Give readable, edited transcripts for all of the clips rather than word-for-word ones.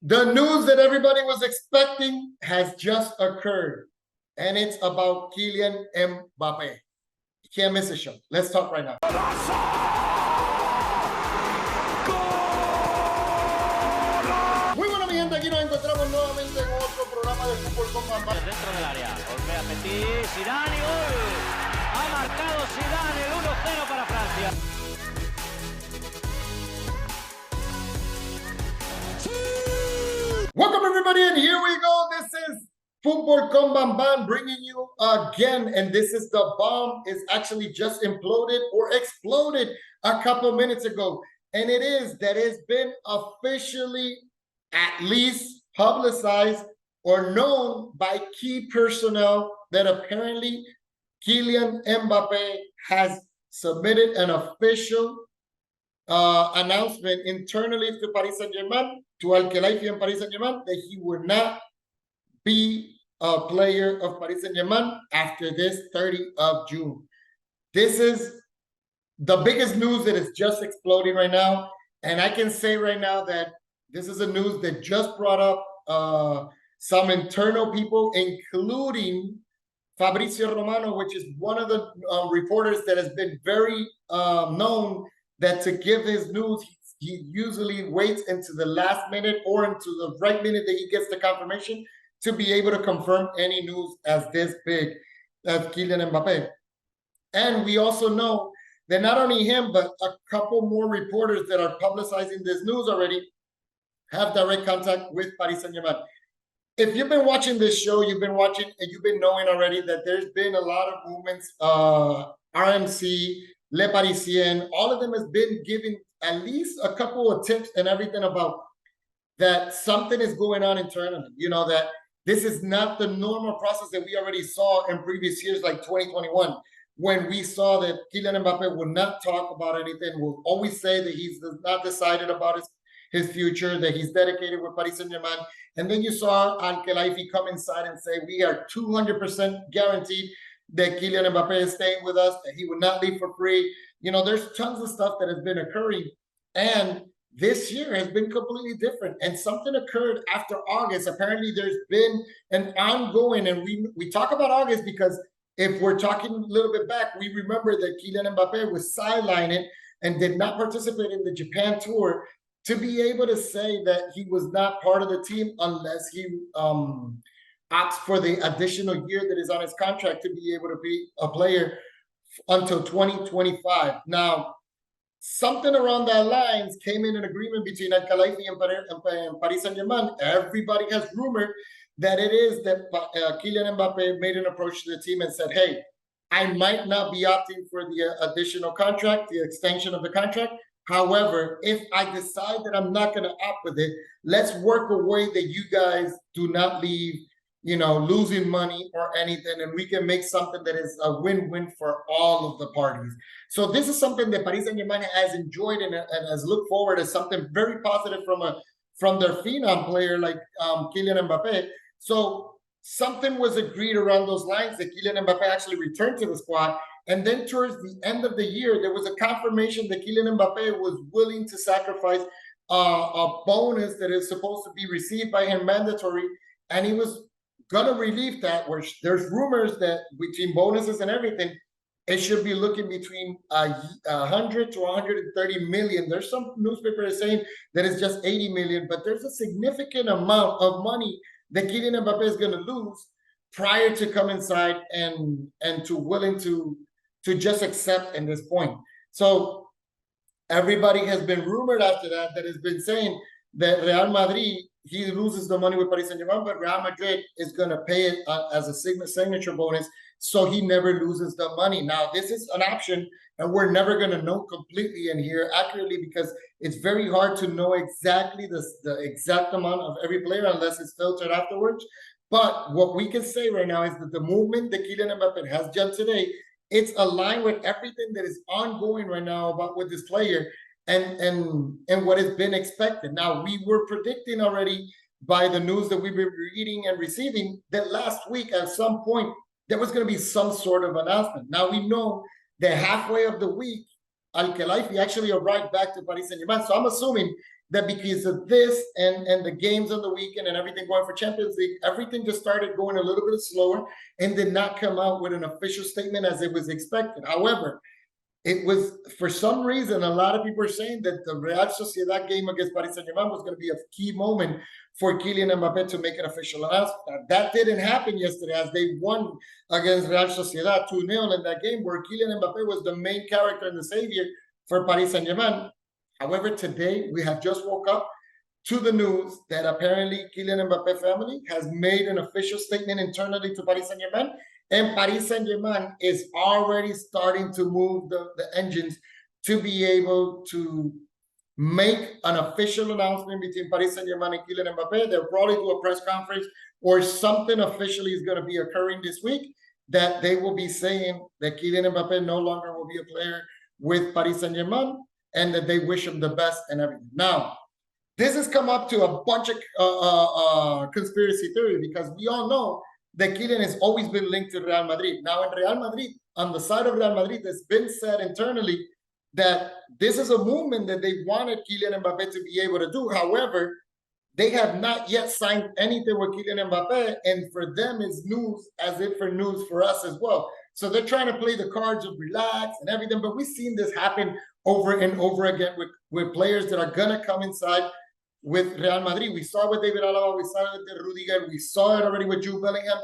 The news that everybody was expecting has just occurred, and it's about Kylian Mbappe. You can't miss a show. Let's talk right now. Muy buena mi gente, aquí nos encontramos nuevamente en otro programa de Fútbol con Mbappe. Dentro del área, golpea Petit, Zidane y gol. Ha marcado Zidane el 1-0 para Francia. Welcome everybody, and here we go. This is Fútbol con Bam bringing you again, and this is the bomb is actually just imploded or exploded a couple minutes ago, and it is that it's been officially at least publicized or known by key personnel that apparently Kylian Mbappe has submitted an official announcement internally to Paris Saint-Germain, to Al-Khelaifi and Paris Saint-Germain, that he would not be a player of Paris Saint-Germain after this 30th of June. This is the biggest news that is just exploding right now. And I can say right now that this is a news that just brought up some internal people, including Fabrizio Romano, which is one of the reporters that has been very known that to give his news, he usually waits into the last minute or into the right minute that he gets the confirmation to be able to confirm any news as this big as Kylian Mbappe. And we also know that not only him, but a couple more reporters that are publicizing this news already have direct contact with Paris Saint-Germain. If you've been watching this show, you've been watching and you've been knowing already that there's been a lot of movements, RMC, Le Parisien, all of them has been giving at least a couple of tips and everything about that something is going on internally. You know, that this is not the normal process that we already saw in previous years, like 2021, when we saw that Kylian Mbappe would not talk about anything, will always say that he's not decided about his future, that he's dedicated with Paris Saint-Germain. And then you saw Al-Khelaifi come inside and say, we are 200% guaranteed that Kylian Mbappe is staying with us, that he would not leave for free. You know, there's tons of stuff that has been occurring. And this year has been completely different. And something occurred after August. Apparently, there's been an ongoing, and we talk about August because if we're talking a little bit back, we remember that Kylian Mbappe was sidelined and did not participate in the Japan tour to be able to say that he was not part of the team unless he opts for the additional year that is on his contract to be able to be a player until 2025. Now, something around that lines came in an agreement between Al-Khelaifi and Paris Saint-Germain. Everybody has rumored that it is that Kylian Mbappe made an approach to the team and said, hey, I might not be opting for the additional contract, the extension of the contract. However, if I decide that I'm not going to opt with it, let's work a way that you guys do not leave, you know, losing money or anything, and we can make something that is a win-win for all of the parties. So this is something that Paris Saint-Germain has enjoyed and has looked forward as something very positive from their phenom player like Kylian Mbappe. So something was agreed around those lines that Kylian Mbappe actually returned to the squad. And then towards the end of the year, there was a confirmation that Kylian Mbappe was willing to sacrifice a bonus that is supposed to be received by him mandatory, and he was going to relieve that, where there's rumors that between bonuses and everything, it should be looking between 100 to 130 million. There's some newspapers saying that it's just 80 million, but there's a significant amount of money that Kylian Mbappe is going to lose prior to come inside and to willing to just accept in this point. So everybody has been rumored after that has been saying that Real Madrid, he loses the money with Paris Saint-Germain, but Real Madrid is going to pay it as a signature bonus, so he never loses the money. Now, this is an option, and we're never going to know completely in here accurately because it's very hard to know exactly the exact amount of every player unless it's filtered afterwards. But what we can say right now is that the movement that Kylian Mbappe has done today, it's aligned with everything that is ongoing right now about with this player and what has been expected. Now, we were predicting already by the news that we've been reading and receiving that last week at some point there was going to be some sort of announcement. Now we know that halfway of the week Al-Khelaifi actually arrived back to Paris Saint-Germain, so I'm assuming that because of this and the games on the weekend and everything going for Champions League, everything just started going a little bit slower and did not come out with an official statement as it was expected. However, it was, for some reason, a lot of people are saying that the Real Sociedad game against Paris Saint-Germain was going to be a key moment for Kylian Mbappe to make an official announcement. That didn't happen yesterday, as they won against Real Sociedad 2-0 in that game, where Kylian Mbappe was the main character and the savior for Paris Saint-Germain. However, today we have just woke up to the news that apparently Kylian Mbappe family has made an official statement internally to Paris Saint-Germain, and Paris Saint-Germain is already starting to move the engines to be able to make an official announcement between Paris Saint-Germain and Kylian Mbappe. They'll probably do a press conference or something officially is going to be occurring this week that they will be saying that Kylian Mbappe no longer will be a player with Paris Saint-Germain and that they wish him the best and everything. Now, this has come up to a bunch of conspiracy theory, because we all know that Kylian has always been linked to Real Madrid. Now, in Real Madrid, on the side of Real Madrid, it's been said internally that this is a movement that they wanted Kylian Mbappe to be able to do. However, they have not yet signed anything with Kylian Mbappe, and for them it's news as if for news for us as well. So they're trying to play the cards of relax and everything, but we've seen this happen over and over again with players that are gonna come inside with Real Madrid. We saw it with David Alaba, we saw it with Rudiger, we saw it already with Jude Bellingham.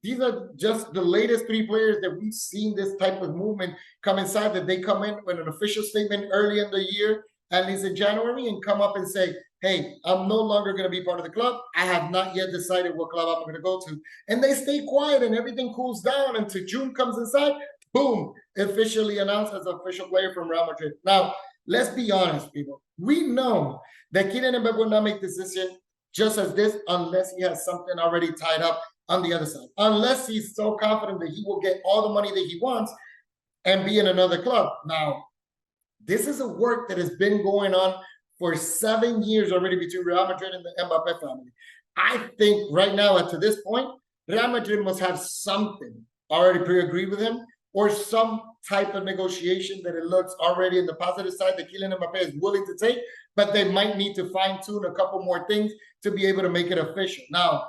These are just the latest three players that we've seen this type of movement come inside, that they come in with an official statement early in the year, at least in January, and come up and say, hey, I'm no longer going to be part of the club. I have not yet decided what club I'm going to go to. And they stay quiet and everything cools down until June comes inside. Boom, officially announced as an official player from Real Madrid. Now, let's be honest, people. We know that Kylian Mbappe will not make this decision just as this unless he has something already tied up on the other side. Unless he's so confident that he will get all the money that he wants and be in another club. Now, this is a work that has been going on for 7 years already between Real Madrid and the Mbappe family. I think right now, up to this point, Real Madrid must have something already pre-agreed with him, or some type of negotiation that it looks already in the positive side that Kylian Mbappe is willing to take, but they might need to fine-tune a couple more things to be able to make it official. Now,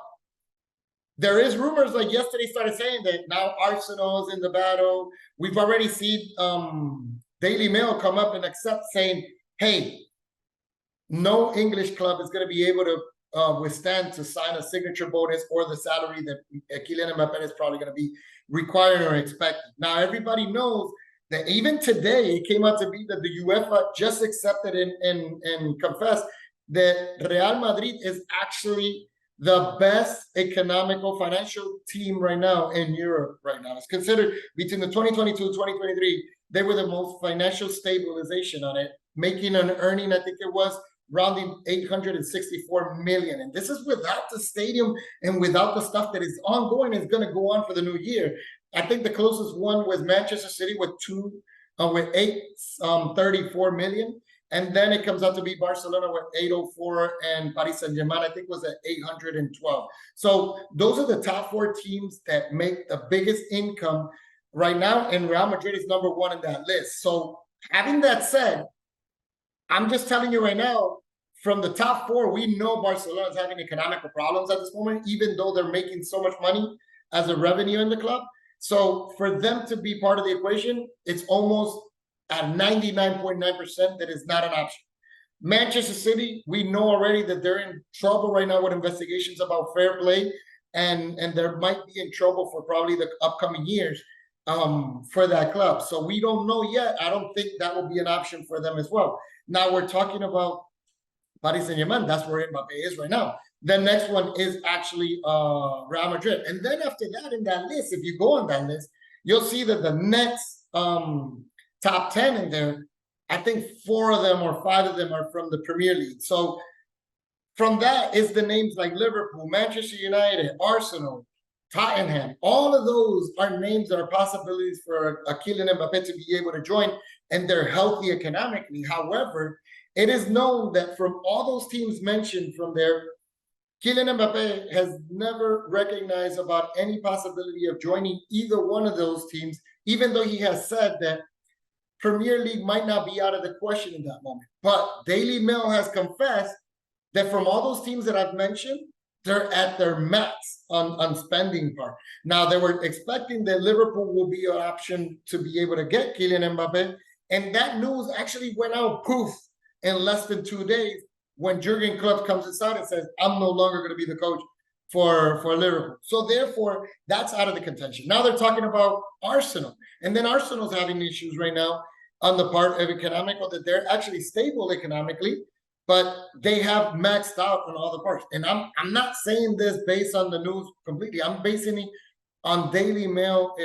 there is rumors, like yesterday started saying that now Arsenal is in the battle. We've already seen Daily Mail come up and accept saying, hey, no English club is going to be able to withstand to sign a signature bonus or the salary that Kylian Mbappe is probably going to be requiring or expecting. Now, everybody knows that even today, it came out to be that the UEFA just accepted and confessed that Real Madrid is actually the best economical financial team right now in Europe right now. It's considered between the 2022-2023, they were the most financial stabilization on it, making an earning, I think it was rounding 864 million. And this is without the stadium and without the stuff that is ongoing, is going to go on for the new year. I think the closest one was Manchester City with 834 million. And then it comes out to be Barcelona with 804, and Paris Saint-Germain, I think, was at 812. So those are the top four teams that make the biggest income right now, and Real Madrid is number one in that list. So having that said, I'm just telling you right now, from the top four, we know Barcelona is having economical problems at this moment, even though they're making so much money as a revenue in the club. So for them to be part of the equation, it's almost at 99.9% that is not an option. Manchester City, we know already that they're in trouble right now with investigations about fair play, and there might be in trouble for probably the upcoming years for that club. So we don't know yet. I don't think that will be an option for them as well. Now we're talking about Paris Saint-Germain. That's where Mbappe is right now. The next one is actually Real Madrid. And then after that, in that list, if you go on that list, you'll see that the next top 10 in there, I think 4 of them or 5 of them are from the Premier League. So from that is the names like Liverpool, Manchester United, Arsenal, Tottenham. All of those are names that are possibilities for a Kylian Mbappe to be able to join, and they're healthy economically. However, it is known that from all those teams mentioned from there, Kylian Mbappe has never recognized about any possibility of joining either one of those teams, even though he has said that Premier League might not be out of the question in that moment. But Daily Mail has confessed that from all those teams that I've mentioned, they're at their max on spending part. Now, they were expecting that Liverpool will be an option to be able to get Kylian Mbappe. And that news actually went out, poof, in less than 2 days when Jurgen Klopp comes inside and says, I'm no longer going to be the coach for Liverpool. So therefore, that's out of the contention. Now they're talking about Arsenal. And then Arsenal's having issues right now on the part of economical, that they're actually stable economically, but they have maxed out on all the parts. And I'm not saying this based on the news completely. I'm basing it on Daily Mail.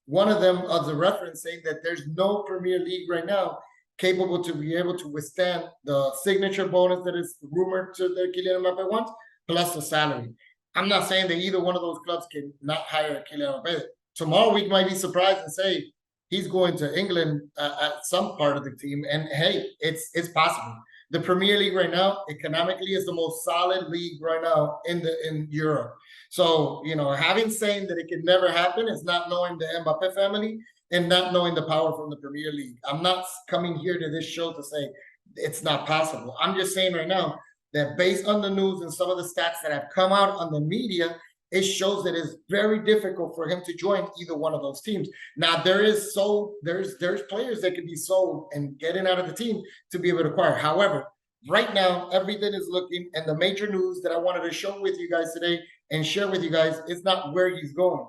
One of them of the reference saying that there's no Premier League right now capable to be able to withstand the signature bonus that is rumored to that Kylian Mbappe wants, plus the salary. I'm not saying that either one of those clubs can not hire Kylian Mbappe. Tomorrow we might be surprised and say he's going to England at some part of the team, and hey, it's possible. The Premier League right now, economically, is the most solid league right now in Europe. So, having saying that it can never happen is not knowing the Mbappe family and not knowing the power from the Premier League. I'm not coming here to this show to say it's not possible. I'm just saying right now that based on the news and some of the stats that have come out on the media, it shows that it's very difficult for him to join either one of those teams. Now, there's players that can be sold and getting out of the team to be able to acquire. However, right now, everything is looking, and the major news that I wanted to show with you guys today and share with you guys is not where he's going.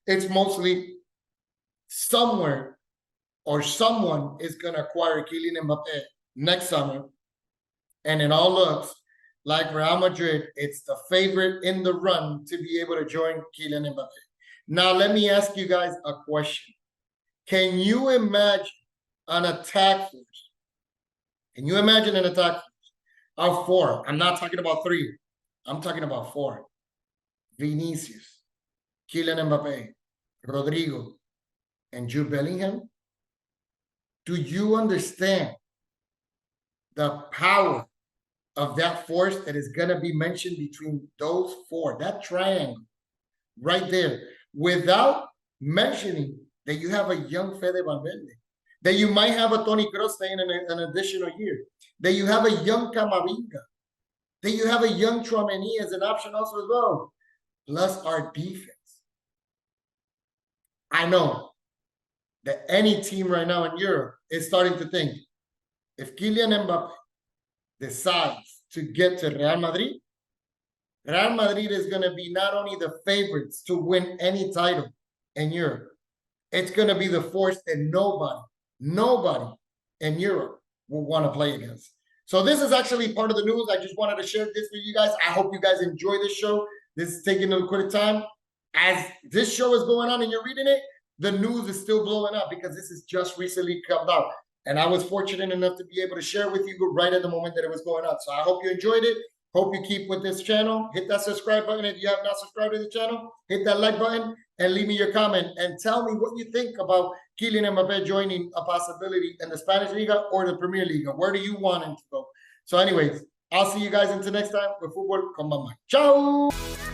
It's mostly somewhere or someone is going to acquire Kylian Mbappe next summer, and it all looks like Real Madrid, it's the favorite in the run to be able to join Kylian Mbappe. Now, let me ask you guys a question. Can you imagine an attack force? Can you imagine an attack force of 4? I'm not talking about 3. I'm talking about 4. Vinicius, Kylian Mbappe, Rodrigo, and Jude Bellingham? Do you understand the power of that force that is going to be mentioned between those 4, that triangle right there, without mentioning that you have a young Fede Valverde, that you might have a Toni Kroos staying in an additional year, that you have a young Camavinga, that you have a young Tchouaméni as an option also as well, plus our defense. I know that any team right now in Europe is starting to think, if Kylian Mbappe decides to get to Real Madrid is going to be not only the favorites to win any title in Europe, it's going to be the force that nobody in Europe will want to play against. So this is actually part of the news. I just wanted to share this with you guys. I hope you guys enjoy this show. This is taking a quick time. As this show is going on and you're reading it, the news is still blowing up because this has just recently come out. And I was fortunate enough to be able to share with you right at the moment that it was going on. So I hope you enjoyed it. Hope you keep with this channel. Hit that subscribe button if you have not subscribed to the channel. Hit that like button and leave me your comment. And tell me what you think about Kylian Mbappe joining a possibility in the Spanish Liga or the Premier League. Where do you want him to go? So anyways, I'll see you guys until next time with Football con Bamba. Ciao!